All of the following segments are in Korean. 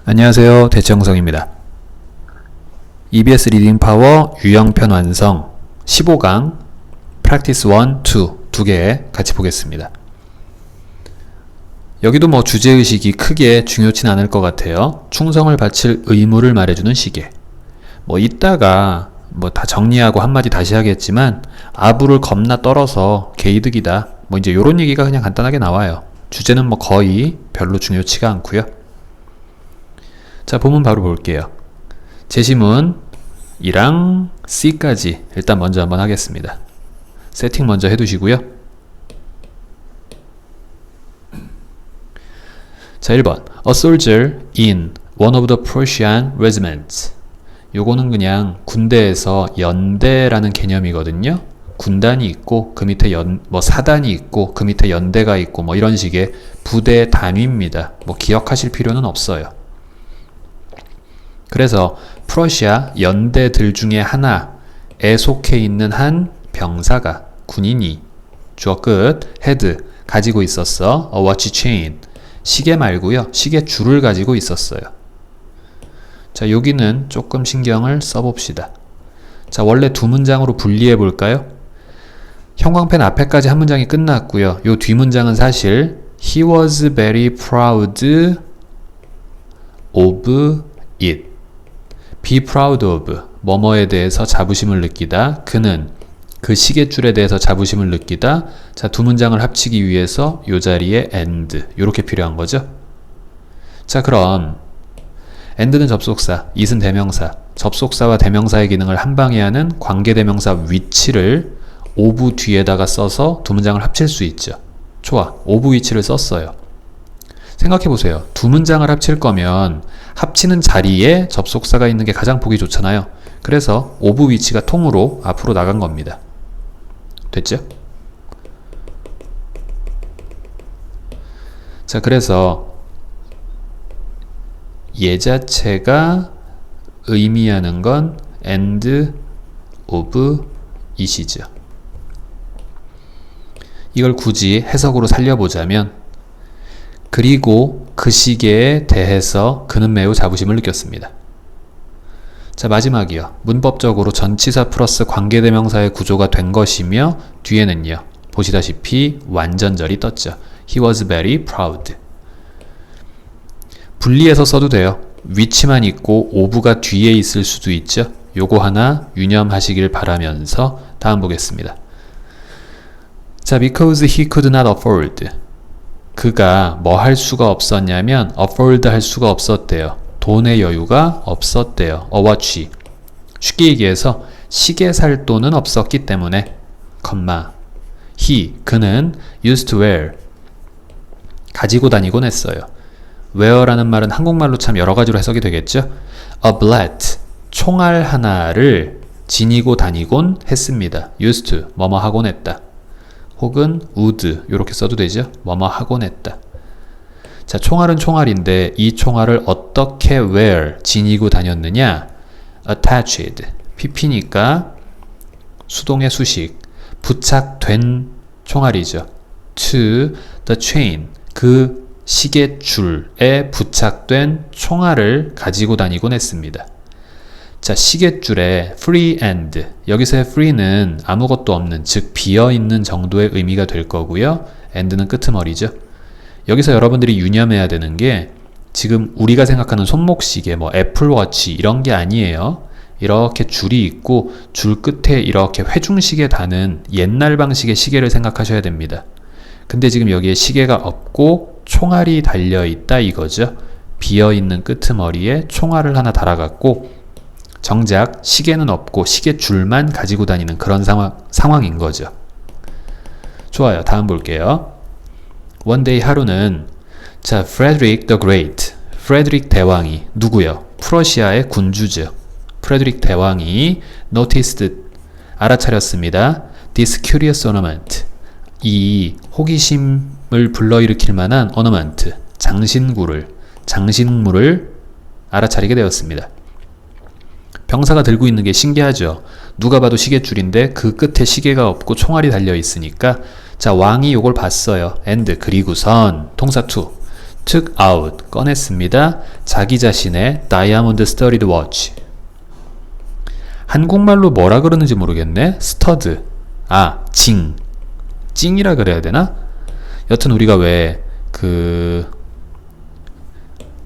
안녕하세요. 대청성입니다. EBS 리딩 파워 유형편 완성 15강 프랙티스 1, 2 두 개 같이 보겠습니다. 여기도 뭐 주제의식이 크게 중요치 않을 것 같아요. 충성을 바칠 의무를 말해주는 시계. 뭐 이따가 뭐 다 정리하고 한마디 다시 하겠지만 아부를 겁나 떨어서 개이득이다. 뭐 이제 요런 얘기가 그냥 간단하게 나와요. 주제는 뭐 거의 별로 중요치가 않고요. 자, 본문 바로 볼게요. 제시문 2랑 C까지 일단 먼저 한번 하겠습니다. 세팅 먼저 해두시고요. 자, 1번 A soldier in one of the Prussian regiments. 요거는 그냥 군대에서 연대라는 개념이거든요. 군단이 있고 그 밑에 사단이 있고 그 밑에 연대가 있고 뭐 이런 식의 부대 단위입니다. 뭐 기억하실 필요는 없어요. 그래서 프러시아 연대들 중에 하나에 속해 있는 한 병사가 군인이 주어 끝 헤드 가지고 있었어. A watch chain. 시계 말고요. 시계 줄을 가지고 있었어요. 자, 여기는 조금 신경을 써봅시다. 자, 원래 두 문장으로 분리해 볼까요? 형광펜 앞에까지 한 문장이 끝났고요. 요 뒤 문장은 사실 He was very proud of it. Be proud of 뭐뭐에 대해서 자부심을 느끼다. 그는 그 시계줄에 대해서 자부심을 느끼다. 자, 두 문장을 합치기 위해서 요 자리에 and 요렇게 필요한 거죠. 자, 그럼 and는 접속사, it은 대명사. 접속사와 대명사의 기능을 한 방에 하는 관계대명사 위치를 of 뒤에다가 써서 두 문장을 합칠 수 있죠. 좋아, of 위치를 썼어요. 생각해보세요. 두 문장을 합칠 거면 합치는 자리에 접속사가 있는 게 가장 보기 좋잖아요. 그래서 of 위치가 통으로 앞으로 나간 겁니다. 됐죠? 자, 그래서 얘 자체가 의미하는 건 and of it이죠. 이걸 굳이 해석으로 살려보자면 그리고 그 시계에 대해서 그는 매우 자부심을 느꼈습니다. 자, 마지막이요. 문법적으로 전치사 플러스 관계대명사의 구조가 된 것이며 뒤에는요. 보시다시피 완전절이 떴죠. He was very proud. 분리해서 써도 돼요. 위치만 있고 of가 뒤에 있을 수도 있죠. 요거 하나 유념하시길 바라면서 다음 보겠습니다. 자, because he could not afford. 그가 뭐 할 수가 없었냐면 afford 할 수가 없었대요. 돈의 여유가 없었대요. A watch. 쉽게 얘기해서 시계 살 돈은 없었기 때문에 he 그는 used to wear 가지고 다니곤 했어요. wear라는 말은 한국말로 참 여러 가지로 해석이 되겠죠. A bullet 총알 하나를 지니고 다니곤 했습니다. used to 뭐뭐 하곤 했다. 혹은 would 이렇게 써도 되죠. 뭐뭐 하곤 했다. 자, 총알은 총알인데 이 총알을 어떻게 wear 지니고 다녔느냐? attached pp니까 수동의 수식 부착된 총알이죠. to the chain 그 시계줄에 부착된 총알을 가지고 다니곤 했습니다. 자, 시계줄에 free and 여기서의 free는 아무것도 없는 즉 비어있는 정도의 의미가 될 거고요. and는 끄트머리죠. 여기서 여러분들이 유념해야 되는 게 지금 우리가 생각하는 손목시계 뭐 애플워치 이런 게 아니에요. 이렇게 줄이 있고 줄 끝에 이렇게 회중시계 다는 옛날 방식의 시계를 생각하셔야 됩니다. 근데 지금 여기에 시계가 없고 총알이 달려있다 이거죠. 비어있는 끄트머리에 총알을 하나 달아갖고 정작 시계는 없고 시계줄만 가지고 다니는 그런 상황인 거죠. 좋아요. 다음 볼게요. One day 하루는 자, Frederick the Great 프레드릭 대왕이 누구요? 프러시아의 군주죠. 프레드릭 대왕이 noticed 알아차렸습니다. This curious ornament 이 호기심을 불러일으킬 만한 ornament 장신물을 알아차리게 되었습니다. 병사가 들고 있는 게 신기하죠. 누가 봐도 시계줄인데 그 끝에 시계가 없고 총알이 달려 있으니까 자, 왕이 요걸 봤어요. and 그리고선 동사 to took out, 꺼냈습니다. 자기 자신의 Diamond Studded Watch. 한국말로 뭐라 그러는지 모르겠네. 스터드. 징. 찡이라 그래야 되나? 여튼 우리가 왜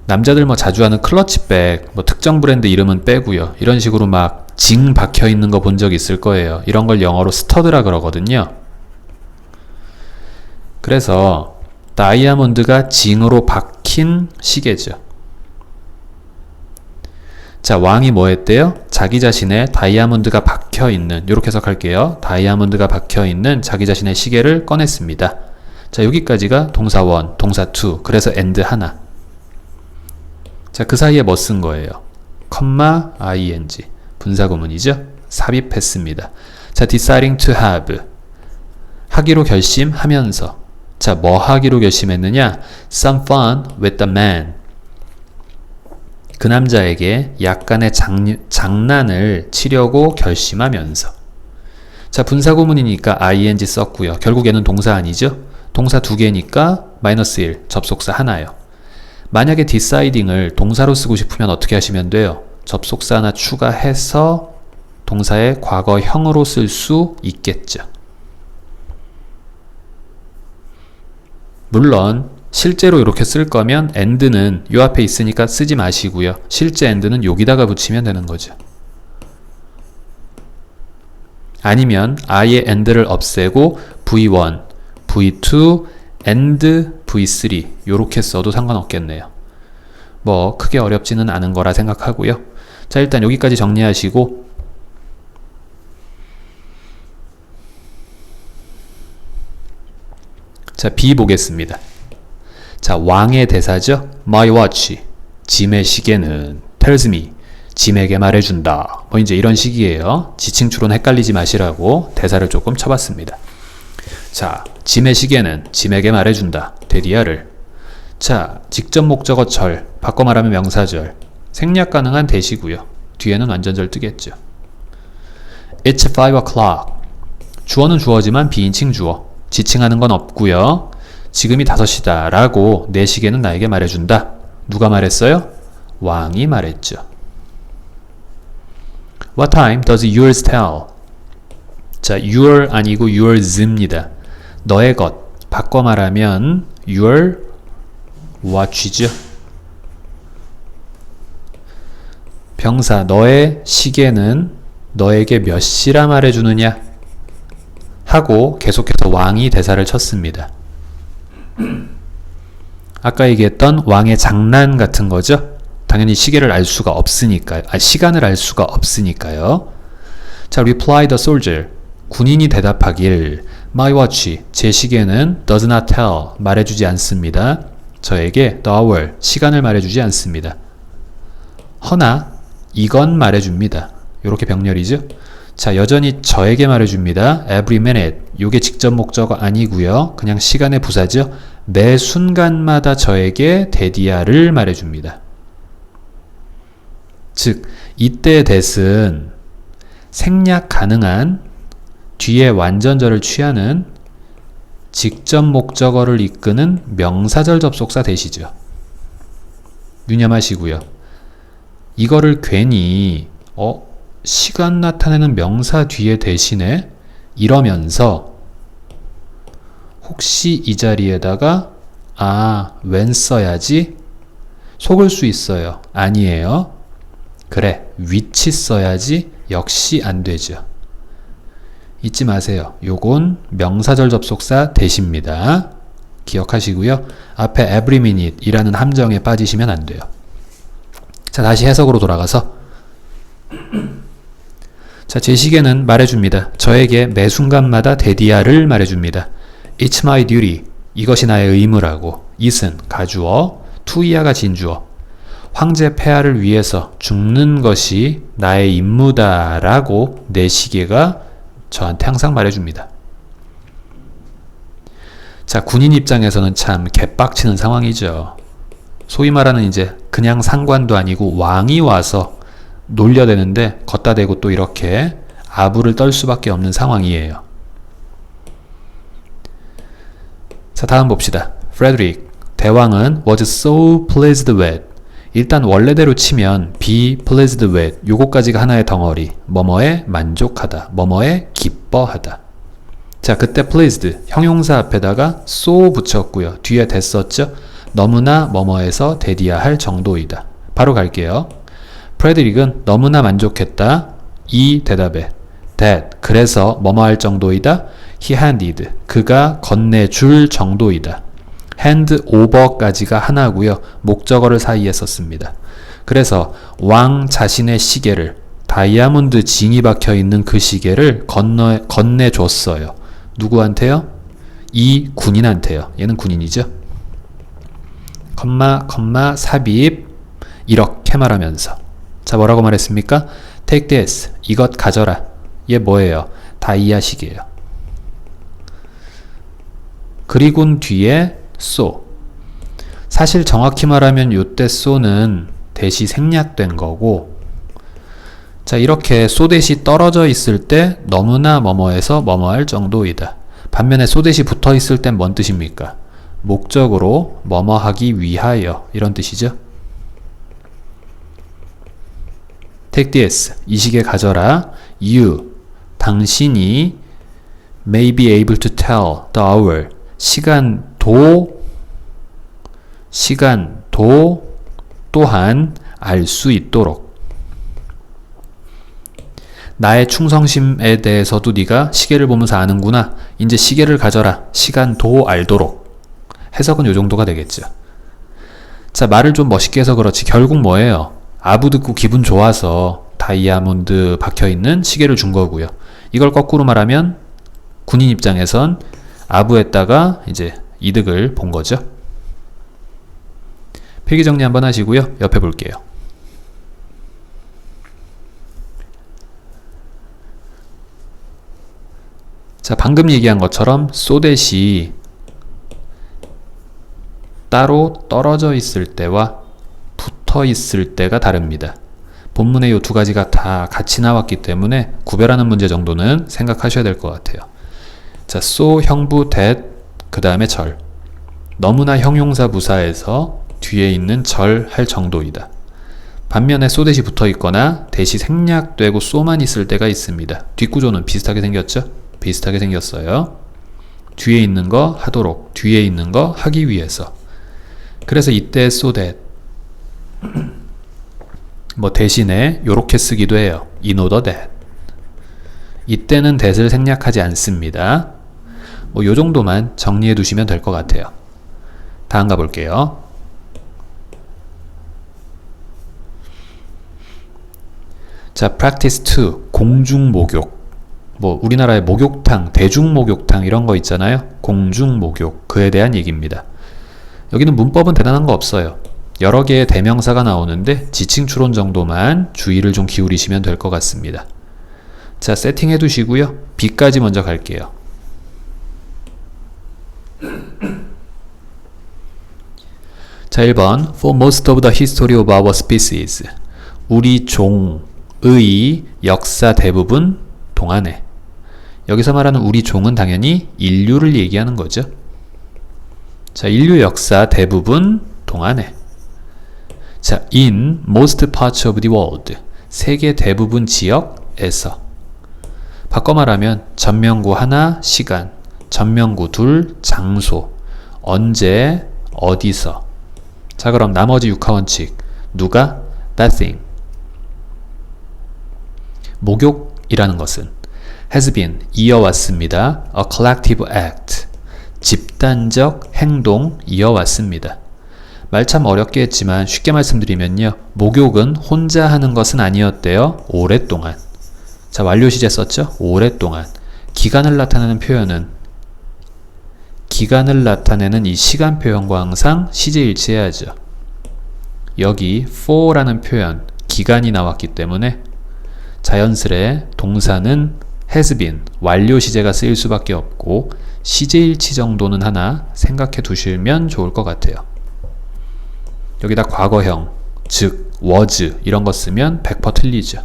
남자들 뭐 자주 하는 클러치백, 뭐 특정 브랜드 이름은 빼고요. 이런 식으로 막 징 박혀 있는 거 본 적 있을 거예요. 이런 걸 영어로 스터드라 그러거든요. 그래서 다이아몬드가 징으로 박힌 시계죠. 자, 왕이 뭐 했대요? 자기 자신의 다이아몬드가 박혀 있는, 이렇게 해석할게요. 다이아몬드가 박혀 있는 자기 자신의 시계를 꺼냈습니다. 자, 여기까지가 동사 1, 동사 2, 그래서 and 하나. 자, 그 사이에 뭐 쓴 거예요? 컴마 ing, 분사구문이죠. 삽입했습니다. 자, deciding to have, 하기로 결심하면서. 자, 뭐 하기로 결심했느냐? Some fun with the man, 그 남자에게 약간의 장난을 치려고 결심하면서. 자, 분사구문이니까 ing 썼고요. 결국에는 동사 아니죠? 동사 2개니까 -1, 접속사 하나요. 만약에 deciding을 동사로 쓰고 싶으면 어떻게 하시면 돼요? 접속사 하나 추가해서 동사의 과거형으로 쓸 수 있겠죠. 물론 실제로 이렇게 쓸 거면 and는 요 앞에 있으니까 쓰지 마시고요. 실제 and는 여기다가 붙이면 되는 거죠. 아니면 아예 and를 없애고 V1, V2, and V3 요렇게 써도 상관없겠네요. 뭐 크게 어렵지는 않은 거라 생각하고요. 자, 일단 여기까지 정리하시고 자, B 보겠습니다. 자, 왕의 대사죠. My watch, 짐의 시계는 tells me, 짐에게 말해준다. 뭐 이제 이런 식이에요. 지칭 추론 헷갈리지 마시라고 대사를 조금 쳐봤습니다. 자, 짐의 시계는 짐에게 말해준다. 대디아를. 자, 직접 목적어 절, 바꿔 말하면 명사절. 생략 가능한 대시고요. 뒤에는 완전절 뜨겠죠. It's 5 o'clock. 주어는 주어지만 비인칭 주어. 지칭하는 건 없고요. 지금이 5시다 라고 내 시계는 나에게 말해준다. 누가 말했어요? 왕이 말했죠. What time does yours tell? 자, your 아니고 yours입니다. 너의 것. 바꿔 말하면 your watch죠. 병사 너의 시계는 너에게 몇 시라 말해주느냐 하고 계속해서 왕이 대사를 쳤습니다. 아까 얘기했던 왕의 장난 같은 거죠. 당연히 시계를 알 수가 없으니까요. 시간을 알 수가 없으니까요. 자, reply the soldier. 군인이 대답하길 My watch, 제 시계는 does not tell, 말해주지 않습니다. 저에게 the hour, 시간을 말해주지 않습니다. 허나 이건 말해줍니다. 요렇게 병렬이죠. 자, 여전히 저에게 말해줍니다. every minute, 요게 직접 목적어 아니고요. 그냥 시간의 부사죠. 매 순간마다 저에게 대디아를 말해줍니다. 즉, 이때 that은 생략 가능한 뒤에 완전절을 취하는 직접 목적어를 이끄는 명사절 접속사 that이죠. 유념하시고요. 이거를 괜히 시간 나타내는 명사 뒤에 대신에 이러면서 혹시 이 자리에다가 when 써야지 속을 수 있어요. 아니에요. 그래, which 써야지 역시 안 되죠. 잊지 마세요. 요건 명사절 접속사 that입니다. 기억하시고요. 앞에 every minute 이라는 함정에 빠지시면 안 돼요. 자, 다시 해석으로 돌아가서 자, 제 시계는 말해줍니다. 저에게 매 순간마다 대디아를 말해줍니다. It's my duty. 이것이 나의 의무라고. it은 가주어, to이아가 진주어. 황제 폐하를 위해서 죽는 것이 나의 임무다라고 내 시계가 저한테 항상 말해줍니다. 자, 군인 입장에서는 참 개빡치는 상황이죠. 소위 말하는 이제 그냥 상관도 아니고 왕이 와서 놀려대는데 걷다 대고 또 이렇게 아부를 떨 수밖에 없는 상황이에요. 자, 다음 봅시다. Frederick, 대왕은 was so pleased with. 일단 원래대로 치면 be pleased with 요거까지가 하나의 덩어리. 뭐뭐에 만족하다. 뭐뭐에 기뻐하다. 자, 그때 pleased 형용사 앞에다가 so 붙였고요. 뒤에 됐었죠? 너무나 뭐뭐에서 대디야 할 정도이다. 바로 갈게요. 프레드릭은 너무나 만족했다. 이 대답에 that 그래서 뭐뭐 할 정도이다. he handed 그가 건네줄 정도이다. hand over까지가 하나고요. 목적어를 사이에 썼습니다. 그래서 왕 자신의 시계를 다이아몬드 징이 박혀 있는 그 시계를 건네줬어요. 누구한테요? 이 군인한테요. 얘는 군인이죠. 삽입 이렇게 말하면서 자 뭐라고 말했습니까? Take this 이것 가져라. 얘 뭐예요? 다이아 시계예요. 그리곤 뒤에 so 사실 정확히 말하면 요때 so는 대시 생략된 거고 자 이렇게 so 대시 떨어져 있을 때 너무나 뭐뭐해서 뭐뭐 할 정도이다. 반면에 so 대시 붙어 있을 땐 뭔 뜻입니까? 목적으로 뭐뭐 하기 위하여 이런 뜻이죠. Take this 이 시계 가져라. You 당신이 may be able to tell the hour 시간도 또한 알 수 있도록 나의 충성심에 대해서도 네가 시계를 보면서 아는구나. 이제 시계를 가져라. 시간도 알도록 해석은 요 정도가 되겠죠. 자 말을 좀 멋있게 해서 그렇지 결국 뭐예요? 아부 듣고 기분 좋아서 다이아몬드 박혀있는 시계를 준 거고요. 이걸 거꾸로 말하면 군인 입장에선 아부했다가 이제 이득을 본 거죠. 필기 정리 한번 하시고요. 옆에 볼게요. 자, 방금 얘기한 것처럼 so 대시 따로 떨어져 있을 때와 붙어 있을 때가 다릅니다. 본문에 이 두 가지가 다 같이 나왔기 때문에 구별하는 문제 정도는 생각하셔야 될 것 같아요. 자, so 형부 that 그 다음에 절. 너무나 형용사 부사에서 뒤에 있는 절 할 정도이다. 반면에 so 대시 붙어 있거나 대시 생략되고 so만 있을 때가 있습니다. 뒷구조는 비슷하게 생겼죠? 비슷하게 생겼어요. 뒤에 있는 거 하도록, 뒤에 있는 거 하기 위해서. 그래서 이때 so that 뭐 대신에 요렇게 쓰기도 해요. in order that. 이때는 that을 생략하지 않습니다. 뭐 요 정도만 정리해 두시면 될 것 같아요. 다음 가볼게요. 자, practice 2 공중목욕. 뭐 우리나라의 목욕탕, 대중목욕탕 이런 거 있잖아요. 공중목욕 그에 대한 얘기입니다. 여기는 문법은 대단한 거 없어요. 여러 개의 대명사가 나오는데 지칭 추론 정도만 주의를 좀 기울이시면 될 것 같습니다. 자, 세팅해 두시고요. B까지 먼저 갈게요. 자, 1번 For most of the history of our species 우리 종의 역사 대부분 동안에 여기서 말하는 우리 종은 당연히 인류를 얘기하는 거죠. 자, 인류 역사 대부분 동안에 자, in most parts of the world 세계 대부분 지역에서 바꿔 말하면 전명구 하나 시간, 전명구 둘 장소, 언제 어디서. 자, 그럼 나머지 육하원칙 누가? that thing. 목욕이라는 것은 has been 이어왔습니다. a collective act 집단적 행동 이어왔습니다. 말 참 어렵게 했지만 쉽게 말씀드리면요. 목욕은 혼자 하는 것은 아니었대요. 오랫동안. 자, 완료 시제 썼죠? 오랫동안. 기간을 나타내는 표현은 기간을 나타내는 이 시간 표현과 항상 시제 일치해야죠. 여기 for라는 표현 기간이 나왔기 때문에 자연스레 동사는 has been 완료 시제가 쓰일 수밖에 없고 시제 일치 정도는 하나 생각해 두시면 좋을 것 같아요. 여기다 과거형, 즉, was 이런 거 쓰면 100% 틀리죠.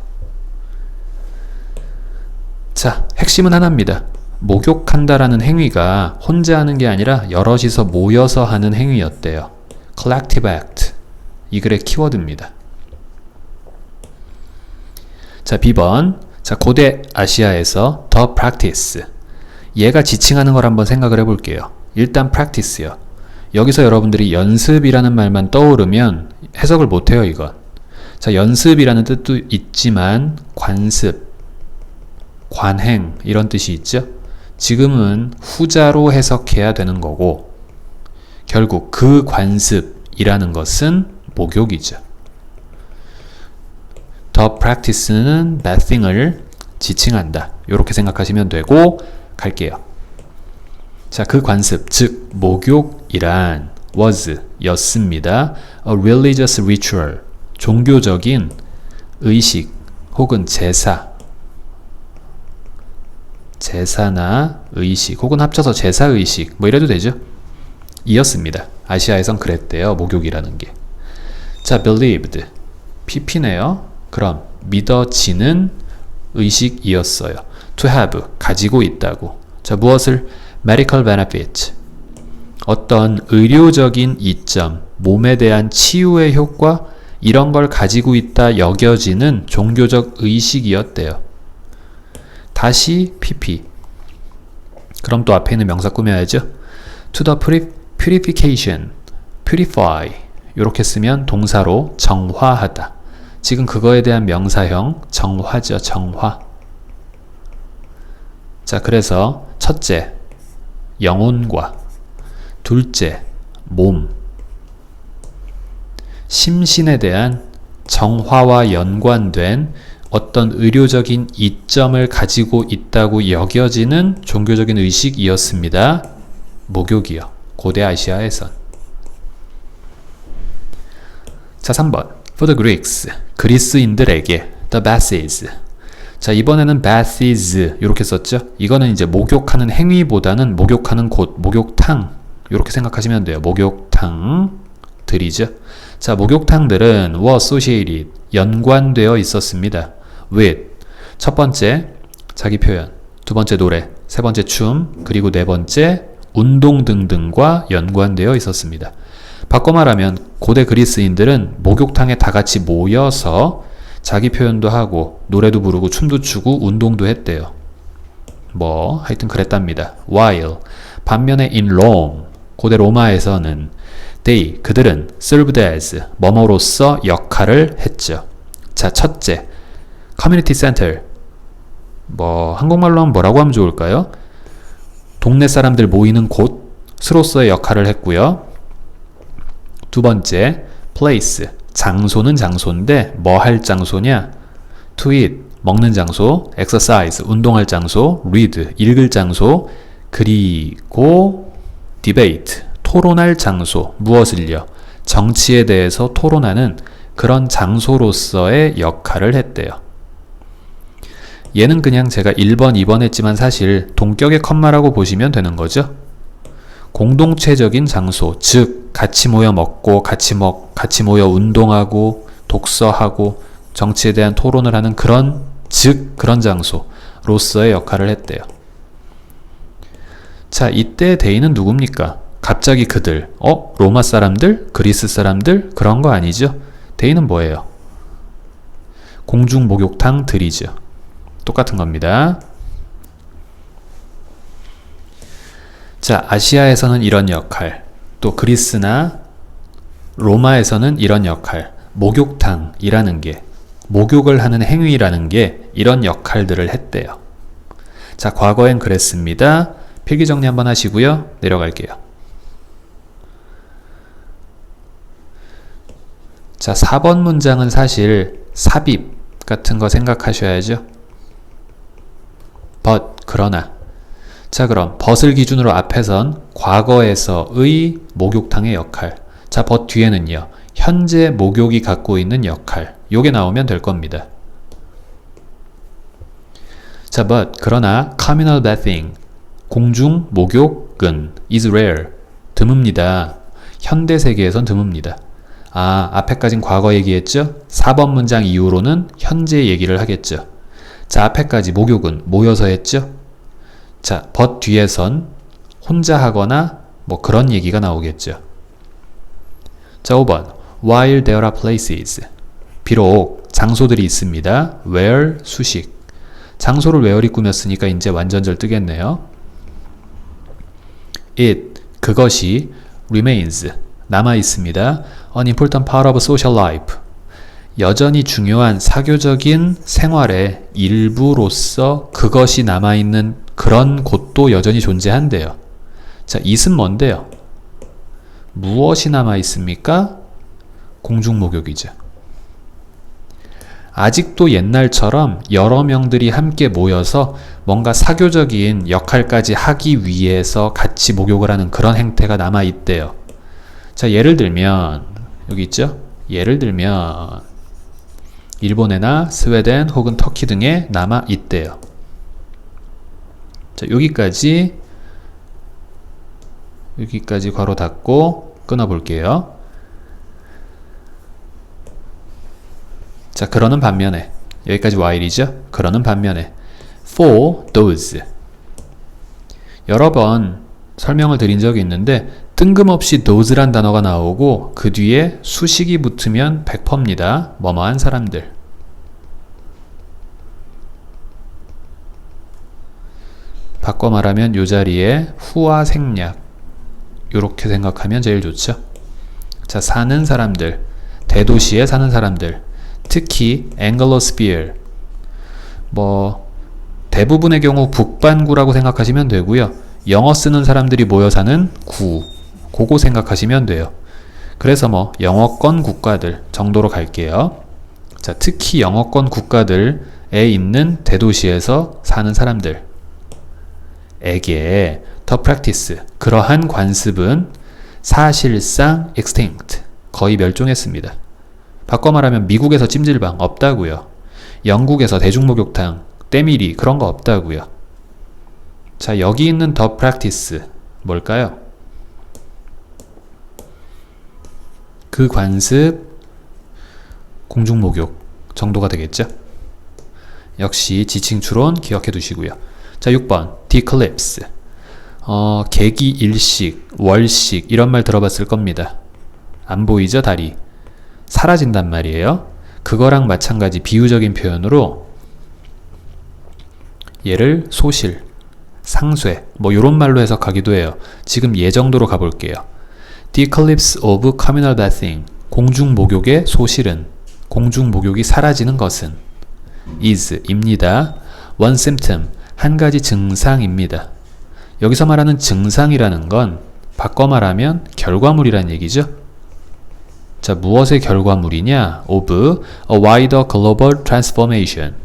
자, 핵심은 하나입니다. 목욕한다라는 행위가 혼자 하는 게 아니라 여럿이서 모여서 하는 행위였대요. collective act. 이 글의 키워드입니다. 자, B번. 자, 고대 아시아에서 the practice. 얘가 지칭하는 걸 한번 생각을 해볼게요. 일단 practice요. 여기서 여러분들이 연습이라는 말만 떠오르면 해석을 못해요, 이건. 자, 연습이라는 뜻도 있지만 관습, 관행 이런 뜻이 있죠. 지금은 후자로 해석해야 되는 거고 결국 그 관습이라는 것은 목욕이죠. The practice는 that thing을 지칭한다. 이렇게 생각하시면 되고 갈게요. 자, 그 관습, 즉 목욕이란 was 였습니다. A religious ritual, 종교적인 의식 혹은 제사나 의식 혹은 합쳐서 제사의식 뭐 이래도 되죠. 이었습니다. 아시아에선 그랬대요. 목욕이라는 게. 자, believed pp네요. 그럼 믿어지는 의식이었어요. to have 가지고 있다고. 자, 무엇을? medical benefit 어떤 의료적인 이점, 몸에 대한 치유의 효과 이런 걸 가지고 있다 여겨지는 종교적 의식이었대요. 다시 pp. 그럼 또 앞에 있는 명사 꾸며야죠. to the purification, purify 이렇게 쓰면 동사로 정화하다. 지금 그거에 대한 명사형 정화죠. 정화. 자, 그래서 첫째 영혼과 둘째 몸 심신에 대한 정화와 연관된 어떤 의료적인 이점을 가지고 있다고 여겨지는 종교적인 의식이었습니다. 목욕이요. 고대 아시아에선. 자, 3번. For the Greeks. 그리스인들에게 the baths. 자, 이번에는 baths 이렇게 썼죠. 이거는 이제 목욕하는 행위보다는 목욕하는 곳, 목욕탕 이렇게 생각하시면 돼요. 목욕탕들이죠. 자, 목욕탕들은 were associated 연관되어 있었습니다. with 첫 번째 자기 표현, 두 번째 노래, 세 번째 춤, 그리고 네 번째 운동 등등과 연관되어 있었습니다. 바꿔 말하면 고대 그리스인들은 목욕탕에 다 같이 모여서 자기 표현도 하고 노래도 부르고 춤도 추고 운동도 했대요. 뭐 하여튼 그랬답니다. while 반면에 in Rome 고대 로마에서는 they 그들은 served as 뭐뭐로서 역할을 했죠. 자, 첫째 community center 뭐 한국말로 하면 뭐라고 하면 좋을까요? 동네 사람들 모이는 곳으로서의 역할을 했고요. 두 번째 place 장소는 장소인데 뭐 할 장소냐? to eat 먹는 장소, exercise 운동할 장소, read 읽을 장소, 그리고 debate 토론할 장소. 무엇을요? 정치에 대해서 토론하는 그런 장소로서의 역할을 했대요. 얘는 그냥 제가 1번, 2번 했지만 사실 동격의 컴마라고 보시면 되는 거죠. 공동체적인 장소, 즉 같이 모여 먹고 같이 모여 운동하고 독서하고 정치에 대한 토론을 하는 그런 장소로서의 역할을 했대요. 자, 이때 대의는 누굽니까? 갑자기 그들, 로마 사람들? 그리스 사람들? 그런 거 아니죠? 대의는 뭐예요? 공중 목욕탕들이죠. 똑같은 겁니다. 자, 아시아에서는 이런 역할, 또 그리스나 로마에서는 이런 역할, 목욕탕이라는 게, 목욕을 하는 행위라는 게 이런 역할들을 했대요. 자, 과거엔 그랬습니다. 필기 정리 한번 하시고요. 내려갈게요. 자, 4번 문장은 사실 삽입 같은 거 생각하셔야죠. but, 그러나. 자, 그럼 but을 기준으로 앞에선 과거에서의 목욕탕의 역할. 자, but 뒤에는요. 현재 목욕이 갖고 있는 역할. 요게 나오면 될 겁니다. 자, but, 그러나 communal bathing, 공중 목욕은 is rare, 드뭅니다. 현대 세계에선 드뭅니다. 아, 앞에까진 과거 얘기했죠? 4번 문장 이후로는 현재 얘기를 하겠죠. 자, 앞에까지 목욕은 모여서 했죠? 자, but 뒤에선 혼자 하거나 뭐 그런 얘기가 나오겠죠. 자, 5번. While there are places. 비록 장소들이 있습니다. where 수식. 장소를 where이 꾸몄으니까 이제 완전절 뜨겠네요. it 그것이 remains 남아 있습니다. An important part of social life. 여전히 중요한 사교적인 생활의 일부로서 그것이 남아있는 그런 곳도 여전히 존재한대요. 자, it은 뭔데요? 무엇이 남아있습니까? 공중목욕이죠. 아직도 옛날처럼 여러 명들이 함께 모여서 뭔가 사교적인 역할까지 하기 위해서 같이 목욕을 하는 그런 행태가 남아있대요. 자, 예를 들면 여기 있죠? 예를 들면 일본이나 스웨덴 혹은 터키 등에 남아있대요. 자, 여기까지 괄호 닫고 끊어볼게요. 자, 그러는 반면에 여기까지 while이죠. 그러는 반면에 for those 여러 번 설명을 드린 적이 있는데 뜬금없이 those란 단어가 나오고 그 뒤에 수식이 붙으면 100%입니다. 뭐뭐한 사람들. 바꿔 말하면 이 자리에 후와 생략 이렇게 생각하면 제일 좋죠. 자, 사는 사람들, 대도시에 사는 사람들, 특히 앵글로스피어 뭐 대부분의 경우 북반구라고 생각하시면 되고요. 영어 쓰는 사람들이 모여 사는 구 그거 생각하시면 돼요. 그래서 뭐 영어권 국가들 정도로 갈게요. 자, 특히 영어권 국가들에 있는 대도시에서 사는 사람들에게 the practice 그러한 관습은 사실상 extinct 거의 멸종했습니다. 바꿔 말하면 미국에서 찜질방 없다고요. 영국에서 대중목욕탕, 때밀이 그런 거 없다고요. 자, 여기 있는 the practice 뭘까요? 그 관습 공중목욕 정도가 되겠죠. 역시 지칭 추론 기억해 두시고요. 자, 6번 declipse 계기 일식, 월식 이런 말 들어봤을 겁니다. 안 보이죠? 다리 사라진단 말이에요. 그거랑 마찬가지 비유적인 표현으로 얘를 소실, 상쇄 뭐 요런 말로 해석하기도 해요. 지금 예정도로 가볼게요. Declipse of communal bathing 공중목욕의 소실은 공중목욕이 사라지는 것은 is 입니다. One symptom 한 가지 증상입니다. 여기서 말하는 증상이라는 건 바꿔 말하면 결과물이란 얘기죠. 자, 무엇의 결과물이냐? Of a wider global transformation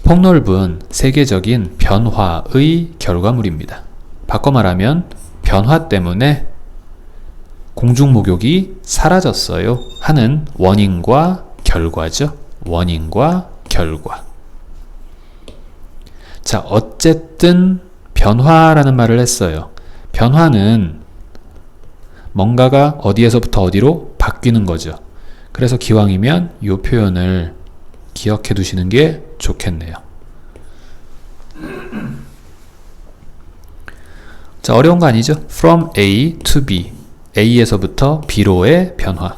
폭넓은 세계적인 변화의 결과물입니다. 바꿔 말하면 변화 때문에 공중목욕이 사라졌어요 하는 원인과 결과죠. 원인과 결과. 자, 어쨌든 변화라는 말을 했어요. 변화는 뭔가가 어디에서부터 어디로 바뀌는 거죠. 그래서 기왕이면 이 표현을 기억해 두시는 게 좋겠네요. 자, 어려운 거 아니죠? From A to B A에서부터 B로의 변화.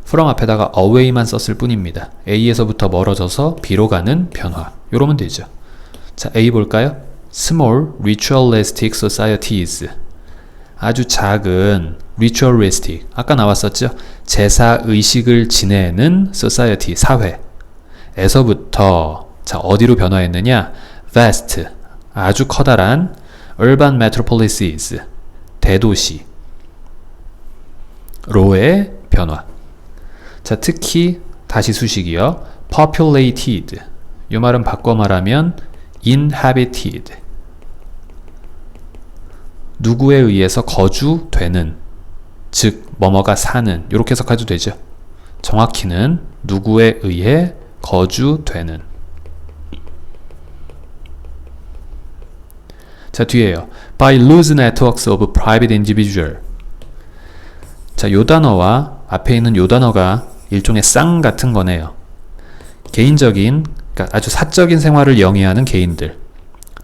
from 앞에다가 away만 썼을 뿐입니다. A에서부터 멀어져서 B로 가는 변화. 요러면 되죠. 자, A 볼까요? Small ritualistic societies 아주 작은 ritualistic 아까 나왔었죠? 제사의식을 지내는 society 사회에서부터 자, 어디로 변화했느냐? vast 아주 커다란 urban metropolises 대도시 로의 변화. 자, 특히 다시 수식이요. populated 이 말은 바꿔 말하면 inhabited 누구에 의해서 거주되는 즉 뭐뭐가 사는 이렇게 해석해도 되죠. 정확히는 누구에 의해 거주되는. 자, 뒤에요. by loose networks of private individual. 자, 요 단어와 앞에 있는 요 단어가 일종의 쌍 같은 거네요. 개인적인, 그러니까 아주 사적인 생활을 영위하는 개인들.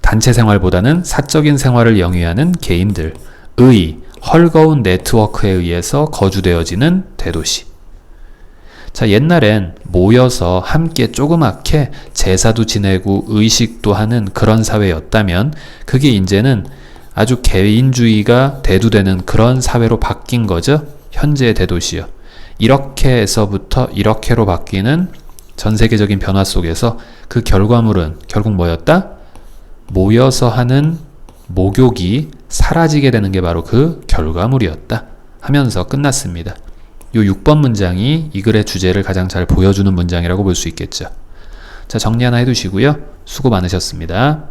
단체 생활보다는 사적인 생활을 영위하는 개인들의 헐거운 네트워크에 의해서 거주되어지는 대도시. 자, 옛날엔 모여서 함께 조그맣게 제사도 지내고 의식도 하는 그런 사회였다면 그게 이제는 아주 개인주의가 대두되는 그런 사회로 바뀐 거죠. 현재의 대도시요. 이렇게 해서부터 이렇게로 바뀌는 전 세계적인 변화 속에서 그 결과물은 결국 뭐였다? 모여서 하는 목욕이 사라지게 되는 게 바로 그 결과물이었다 하면서 끝났습니다. 요 6번 문장이 이 글의 주제를 가장 잘 보여주는 문장이라고 볼 수 있겠죠. 자, 정리 하나 해두시고요. 수고 많으셨습니다.